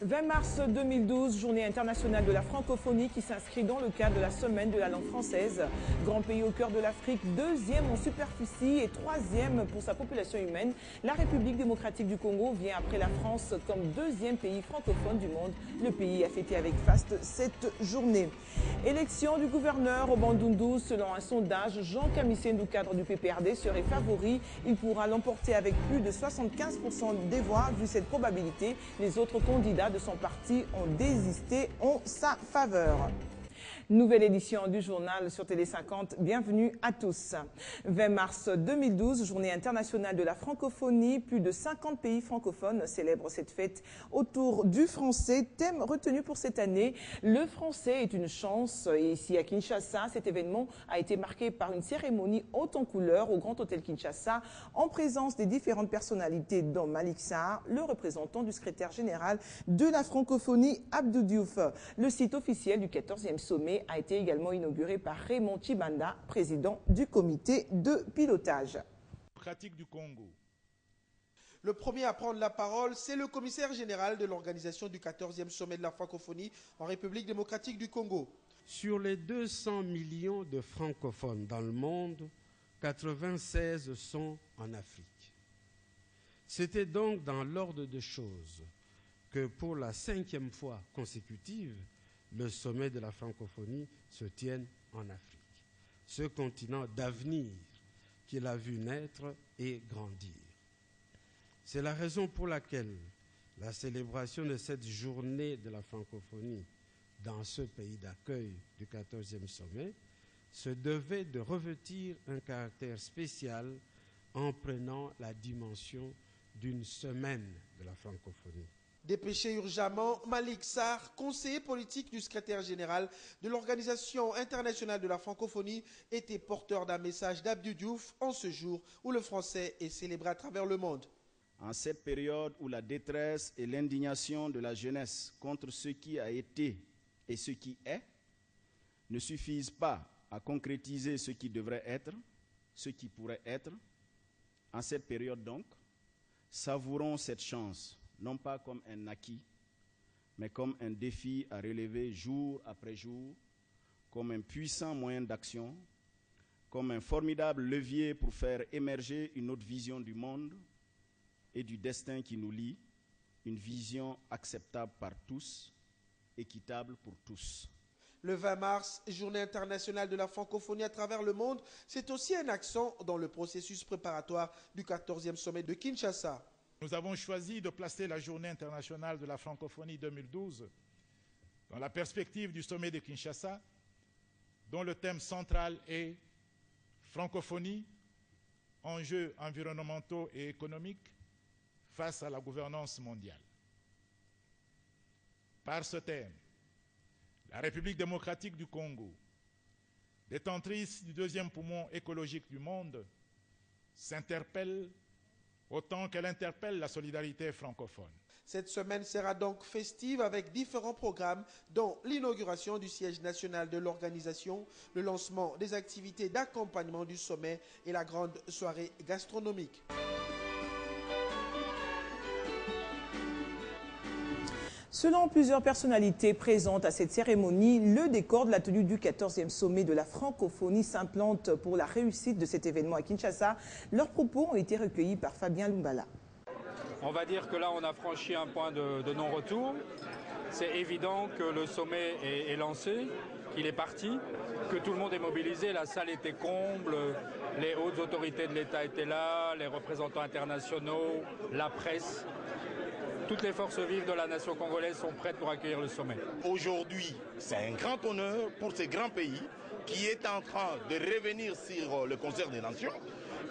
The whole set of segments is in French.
20 mars 2012, journée internationale de la francophonie qui s'inscrit dans le cadre de la semaine de la langue française. Grand pays au cœur de l'Afrique, deuxième en superficie et troisième pour sa population humaine, la République démocratique du Congo vient après la France comme deuxième pays francophone du monde. Le pays a fêté avec faste cette journée. Élection du gouverneur au Bandundu, selon un sondage, Jean Kamissendou, cadre du PPRD, serait favori. Il pourra l'emporter avec plus de 75% des voix. Vu cette probabilité, les autres candidats de son parti ont désisté en sa faveur. Nouvelle édition du journal sur Télé 50. Bienvenue à tous. 20 mars 2012, journée internationale de la francophonie. Plus de 50 pays francophones célèbrent cette fête autour du français. Thème retenu pour cette année, le français est une chance. Et ici à Kinshasa, cet événement a été marqué par une cérémonie haute en couleurs au Grand Hôtel Kinshasa en présence des différentes personnalités dont Malick Sarr, le représentant du secrétaire général de la francophonie, Abdou Diouf. Le site officiel du 14e sommet a été également inauguré par Raymond Chibanda, président du comité de pilotage. Démocratique du Congo. Le premier à prendre la parole, c'est le commissaire général de l'organisation du 14e sommet de la francophonie en République démocratique du Congo. Sur les 200 millions de francophones dans le monde, 96 sont en Afrique. C'était donc dans l'ordre de choses que pour la 5e fois consécutive, le sommet de la francophonie se tienne en Afrique, ce continent d'avenir qu'il a vu naître et grandir. C'est la raison pour laquelle la célébration de cette journée de la francophonie dans ce pays d'accueil du 14e sommet se devait de revêtir un caractère spécial en prenant la dimension d'une semaine de la francophonie. Dépêché urgemment, Malick Sarr, conseiller politique du secrétaire général de l'Organisation internationale de la francophonie, était porteur d'un message d'Abdou Diouf en ce jour où le français est célébré à travers le monde. En cette période où la détresse et l'indignation de la jeunesse contre ce qui a été et ce qui est ne suffisent pas à concrétiser ce qui devrait être, ce qui pourrait être, en cette période donc, savourons cette chance, non pas comme un acquis, mais comme un défi à relever jour après jour, comme un puissant moyen d'action, comme un formidable levier pour faire émerger une autre vision du monde et du destin qui nous lie, une vision acceptable par tous, équitable pour tous. Le 20 mars, journée internationale de la francophonie à travers le monde, c'est aussi un accent dans le processus préparatoire du 14e sommet de Kinshasa. Nous avons choisi de placer la journée internationale de la francophonie 2012 dans la perspective du sommet de Kinshasa, dont le thème central est francophonie, enjeux environnementaux et économiques face à la gouvernance mondiale. Par ce thème, la République démocratique du Congo, détentrice du deuxième poumon écologique du monde, s'interpelle autant qu'elle interpelle la solidarité francophone. Cette semaine sera donc festive avec différents programmes, dont l'inauguration du siège national de l'organisation, le lancement des activités d'accompagnement du sommet et la grande soirée gastronomique. Selon plusieurs personnalités présentes à cette cérémonie, le décor de la tenue du 14e sommet de la francophonie s'implante pour la réussite de cet événement à Kinshasa. Leurs propos ont été recueillis par Fabien Lumbala. On va dire que là, on a franchi un point de non-retour. C'est évident que le sommet est lancé, qu'il est parti, que tout le monde est mobilisé. La salle était comble, les hautes autorités de l'État étaient là, les représentants internationaux, la presse. Toutes les forces vives de la nation congolaise sont prêtes pour accueillir le sommet. Aujourd'hui, c'est un grand honneur pour ce grand pays qui est en train de revenir sur le concert des nations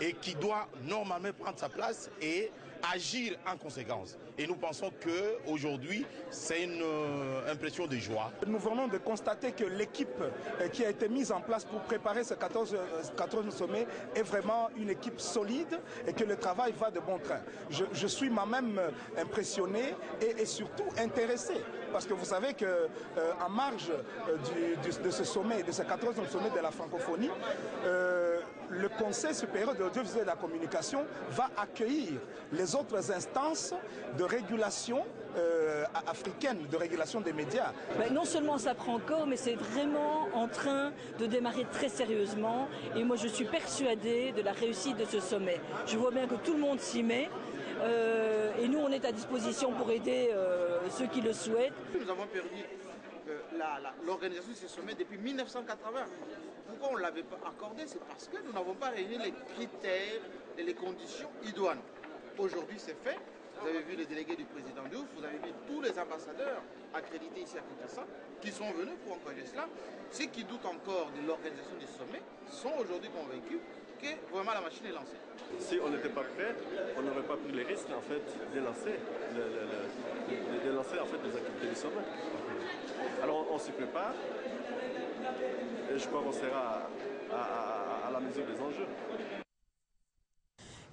et qui doit normalement prendre sa place et agir en conséquence. Et nous pensons qu'aujourd'hui, c'est une impression de joie. Nous venons de constater que l'équipe qui a été mise en place pour préparer ce 14e sommet est vraiment une équipe solide et que le travail va de bon train. Je suis moi-même impressionné et surtout intéressé. Parce que vous savez qu'en marge de ce sommet, de ce 14e sommet de la francophonie, le Conseil supérieur de l'audiovisuel et de la communication va accueillir les les autres instances de régulation africaines, de régulation des médias. Ben, non seulement ça prend corps, mais c'est vraiment en train de démarrer très sérieusement. Et moi, je suis persuadée de la réussite de ce sommet. Je vois bien que tout le monde s'y met. Et nous, on est à disposition pour aider ceux qui le souhaitent. Nous avons perdu l'organisation de ce sommet depuis 1980. Pourquoi on ne l'avait pas accordé? C'est parce que nous n'avons pas réuni les critères et les conditions idoines. Aujourd'hui, c'est fait. Vous avez vu les délégués du président Diouf, vous avez vu tous les ambassadeurs accrédités ici à Kinshasa qui sont venus pour encourager cela. Ceux qui doutent encore de l'organisation du sommet sont aujourd'hui convaincus que vraiment la machine est lancée. Si on n'était pas prêt, on n'aurait pas pris les risques en fait de lancer, en fait, les activités du sommet. Alors on s'y prépare et je crois qu'on sera à la mesure des enjeux.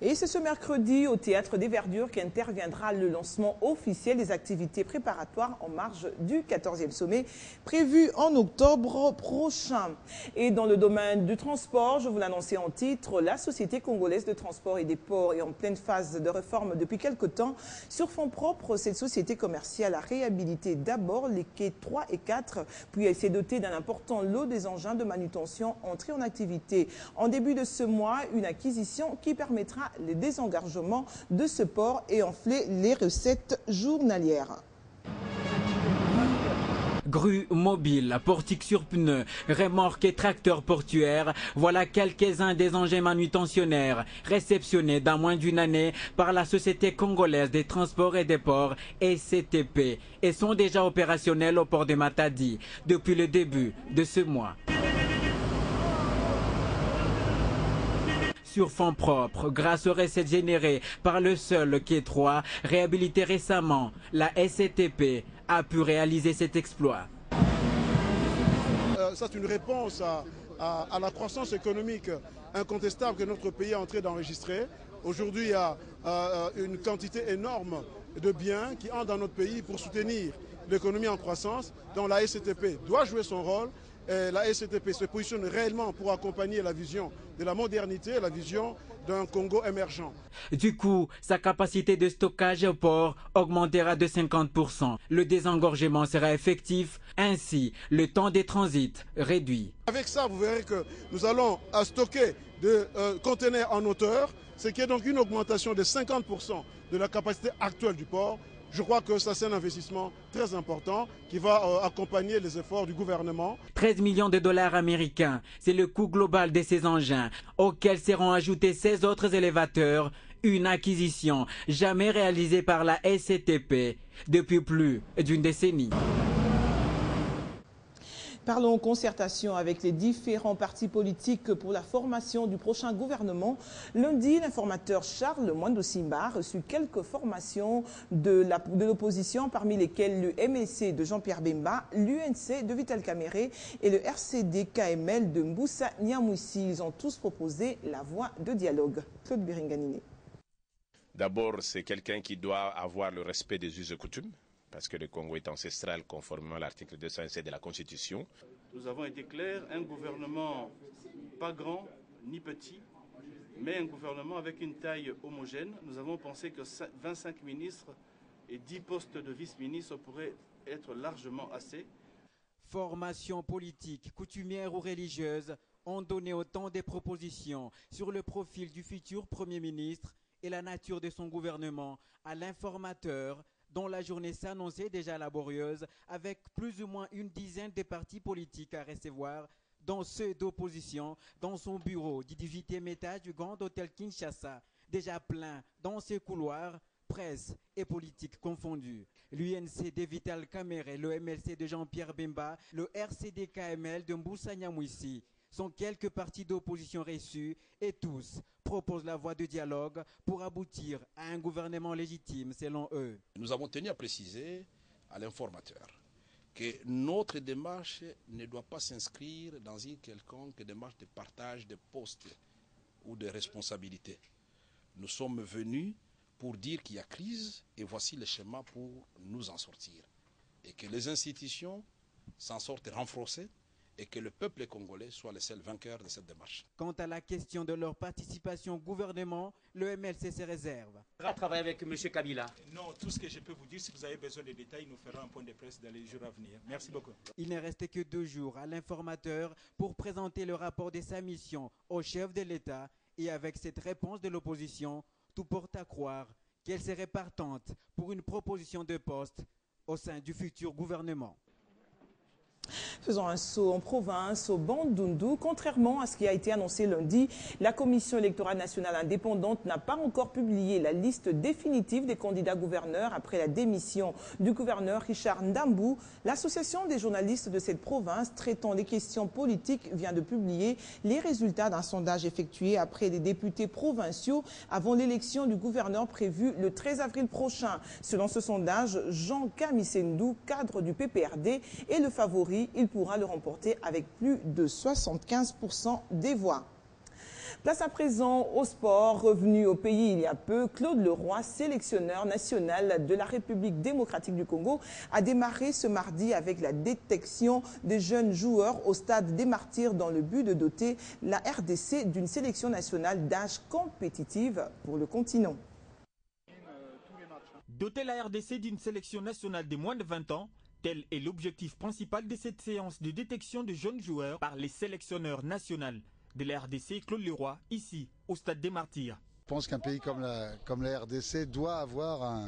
Et c'est ce mercredi au Théâtre des Verdures qu'interviendra le lancement officiel des activités préparatoires en marge du 14e sommet prévu en octobre prochain. Et dans le domaine du transport, je vous l'annonçais en titre, la Société congolaise de transport et des ports est en pleine phase de réforme depuis quelque temps. Sur fonds propres, cette société commerciale a réhabilité d'abord les quais 3 et 4, puis elle s'est dotée d'un important lot des engins de manutention entrés en activité. En début de ce mois, une acquisition qui permettra le désengorgement de ce port et enfler les recettes journalières. Grues mobiles, portiques sur pneus, remorques et tracteurs portuaires, voilà quelques-uns des engins manutentionnaires réceptionnés dans moins d'une année par la Société congolaise des transports et des ports SCTP et sont déjà opérationnels au port de Matadi depuis le début de ce mois. Sur fonds propres, grâce aux recettes générées par le seul quai 3, réhabilité récemment, la SCTP a pu réaliser cet exploit. C'est une réponse à la croissance économique incontestable que notre pays est en train d'enregistrer. Aujourd'hui, il y a une quantité énorme de biens qui entrent dans notre pays pour soutenir l'économie en croissance, dont la SCTP doit jouer son rôle. Et la SCTP se positionne réellement pour accompagner la vision de la modernité, la vision d'un Congo émergent. Du coup, sa capacité de stockage au port augmentera de 50%. Le désengorgement sera effectif, ainsi le temps des transits réduit. Avec ça, vous verrez que nous allons stocker de conteneurs en hauteur, ce qui est donc une augmentation de 50% de la capacité actuelle du port. Je crois que ça, c'est un investissement très important qui va accompagner les efforts du gouvernement. 13 millions de dollars américains, c'est le coût global de ces engins, auxquels seront ajoutés 16 autres élévateurs. Une acquisition jamais réalisée par la SCTP depuis plus d'une décennie. Parlons concertation avec les différents partis politiques pour la formation du prochain gouvernement. Lundi, l'informateur Charles Mwando Simba a reçu quelques formations de l'opposition, parmi lesquelles le MLC de Jean-Pierre Bemba, l'UNC de Vital Kamerhe et le RCD-KML de Mbusa Nyamwisi. Ils ont tous proposé la voie de dialogue. Claude Biringanine. D'abord, c'est quelqu'un qui doit avoir le respect des us et coutumes, parce que le Congo est ancestral conformément à l'article 207 de la Constitution. Nous avons été clairs, un gouvernement pas grand ni petit, mais un gouvernement avec une taille homogène. Nous avons pensé que 25 ministres et 10 postes de vice-ministres pourraient être largement assez. Formations politiques, coutumières ou religieuses ont donné autant de propositions sur le profil du futur Premier ministre et la nature de son gouvernement à l'informateur, dont la journée s'annonçait déjà laborieuse, avec plus ou moins une dizaine de partis politiques à recevoir, dont ceux d'opposition, dans son bureau du 18e étage du Grand Hôtel Kinshasa, déjà plein dans ses couloirs, presse et politique confondus. L'UNC de Vital Kamerhe, le MLC de Jean-Pierre Bemba, le RCD-KML de Mbusa Nyamwisi sont quelques partis d'opposition reçus et tous proposent la voie de dialogue pour aboutir à un gouvernement légitime selon eux. Nous avons tenu à préciser à l'informateur que notre démarche ne doit pas s'inscrire dans une quelconque démarche de partage de postes ou de responsabilités. Nous sommes venus pour dire qu'il y a crise et voici le schéma pour nous en sortir. Et que les institutions s'en sortent renforcées et que le peuple congolais soit le seul vainqueur de cette démarche. Quant à la question de leur participation au gouvernement, le MLC se réserve. À travailler avec M. Kabila. Non, tout ce que je peux vous dire, si vous avez besoin de détails, nous ferons un point de presse dans les jours à venir. Merci beaucoup. Il ne reste que 2 jours à l'informateur pour présenter le rapport de sa mission au chef de l'État. Et avec cette réponse de l'opposition, tout porte à croire qu'elle serait partante pour une proposition de poste au sein du futur gouvernement. Faisons un saut en province, au Bandundu. Contrairement à ce qui a été annoncé lundi, la Commission électorale nationale indépendante n'a pas encore publié la liste définitive des candidats gouverneurs après la démission du gouverneur Richard Ndambou. L'association des journalistes de cette province traitant les questions politiques vient de publier les résultats d'un sondage effectué après les députés provinciaux avant l'élection du gouverneur prévue le 13 avril prochain. Selon ce sondage, Jean Kamisendou, cadre du PPRD, est le favori. Il pourra le remporter avec plus de 75% des voix. Place à présent au sport. Revenu au pays il y a peu, Claude Leroy, sélectionneur national de la République démocratique du Congo, a démarré ce mardi avec la détection des jeunes joueurs au stade des Martyrs dans le but de doter la RDC d'une sélection nationale d'âge compétitive pour le continent. Doter la RDC d'une sélection nationale des moins de 20 ans, tel est l'objectif principal de cette séance de détection de jeunes joueurs par les sélectionneurs nationaux de la RDC, Claude Leroy, ici, au Stade des Martyrs. Je pense qu'un pays comme la RDC doit avoir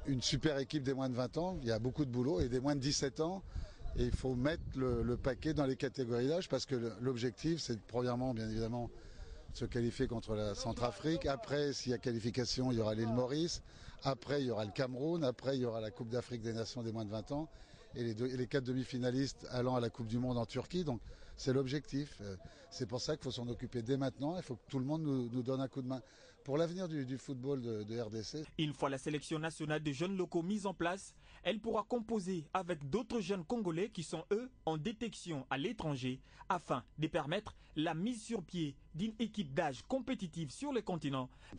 une super équipe des moins de 20 ans. Il y a beaucoup de boulot et des moins de 17 ans. Et il faut mettre le paquet dans les catégories d'âge parce que l'objectif, c'est premièrement, bien évidemment, se qualifier contre la Centrafrique. Après, s'il y a qualification, il y aura l'île Maurice. Après, il y aura le Cameroun. Après, il y aura la Coupe d'Afrique des Nations des moins de 20 ans. Et les 4 demi-finalistes allant à la Coupe du Monde en Turquie. Donc, c'est l'objectif. C'est pour ça qu'il faut s'en occuper dès maintenant. Il faut que tout le monde nous donne un coup de main. Pour l'avenir du football de RDC. Une fois la sélection nationale de jeunes locaux mise en place, elle pourra composer avec d'autres jeunes Congolais qui sont, eux, en détection à l'étranger afin de permettre la mise sur pied d'une équipe d'âge compétitive sur le continent. Il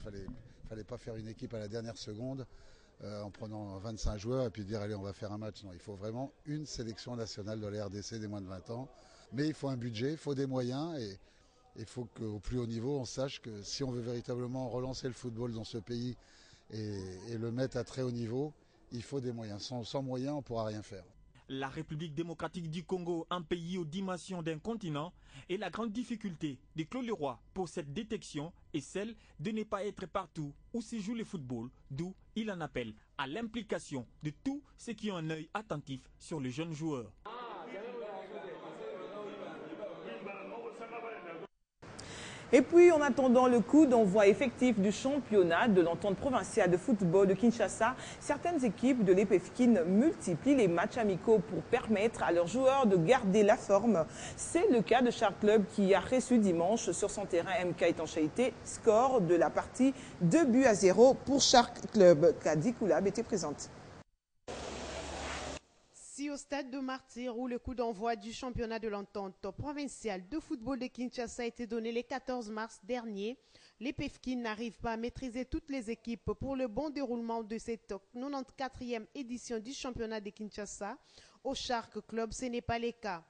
fallait pas faire une équipe à la dernière seconde en prenant 25 joueurs et puis dire allez on va faire un match. Non, il faut vraiment une sélection nationale de la RDC des moins de 20 ans. Mais il faut un budget, il faut des moyens et il faut qu'au plus haut niveau on sache que si on veut véritablement relancer le football dans ce pays et le mettre à très haut niveau, il faut des moyens. Sans moyens, on ne pourra rien faire. La République démocratique du Congo, un pays aux dimensions d'un continent, et la grande difficulté de Claude Leroy pour cette détection est celle de ne pas être partout où se joue le football, d'où il en appelle à l'implication de tous ceux qui ont un œil attentif sur les jeunes joueurs. Et puis, en attendant le coup d'envoi effectif du championnat de l'entente provinciale de football de Kinshasa, certaines équipes de l'EPFKIN multiplient les matchs amicaux pour permettre à leurs joueurs de garder la forme. C'est le cas de Shark Club qui a reçu dimanche sur son terrain MK Étanchéité, score de la partie 2-0 pour Shark Club. Kadi Koulab était présente. Au stade de Martyrs où le coup d'envoi du championnat de l'entente provinciale de football de Kinshasa a été donné le 14 mars dernier, les PEFKIN n'arrivent pas à maîtriser toutes les équipes pour le bon déroulement de cette 94e édition du championnat de Kinshasa. Au Shark Club, ce n'est pas le cas.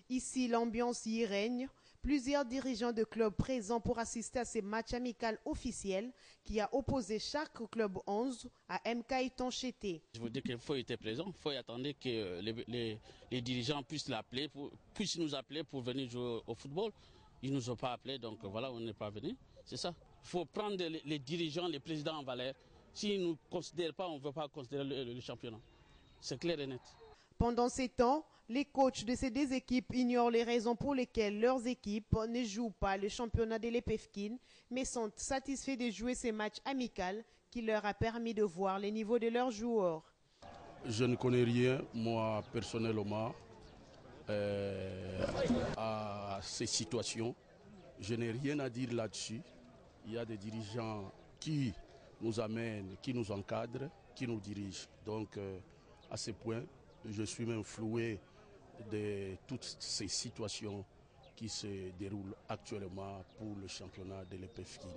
Ici, l'ambiance y règne. Plusieurs dirigeants de clubs présents pour assister à ces matchs amicaux officiels qui a opposé Shark Club 11 à MK Étanchéité. Je vous dis qu'il faut être présent, il faut attendre que les dirigeants puissent nous appeler pour venir jouer au football. Ils ne nous ont pas appelés, donc voilà, on n'est pas venus. C'est ça. Il faut prendre les dirigeants, les présidents en valeur. S'ils ne nous considèrent pas, on ne veut pas considérer le championnat. C'est clair et net. Pendant ces temps, les coachs de ces deux équipes ignorent les raisons pour lesquelles leurs équipes ne jouent pas le championnat de l'EPFKIN, mais sont satisfaits de jouer ces matchs amicaux qui leur a permis de voir les niveaux de leurs joueurs. Je ne connais rien, moi, personnellement, à ces situations. Je n'ai rien à dire là-dessus. Il y a des dirigeants qui nous amènent, qui nous encadrent, qui nous dirigent. Donc, à ce point, je suis même floué de toutes ces situations qui se déroulent actuellement pour le championnat de l'EPFKIN.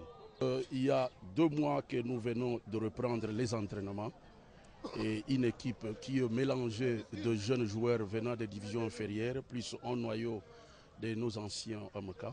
Il y a 2 mois que nous venons de reprendre les entraînements et une équipe qui est mélangée de jeunes joueurs venant des divisions inférieures, plus un noyau de nos anciens MK.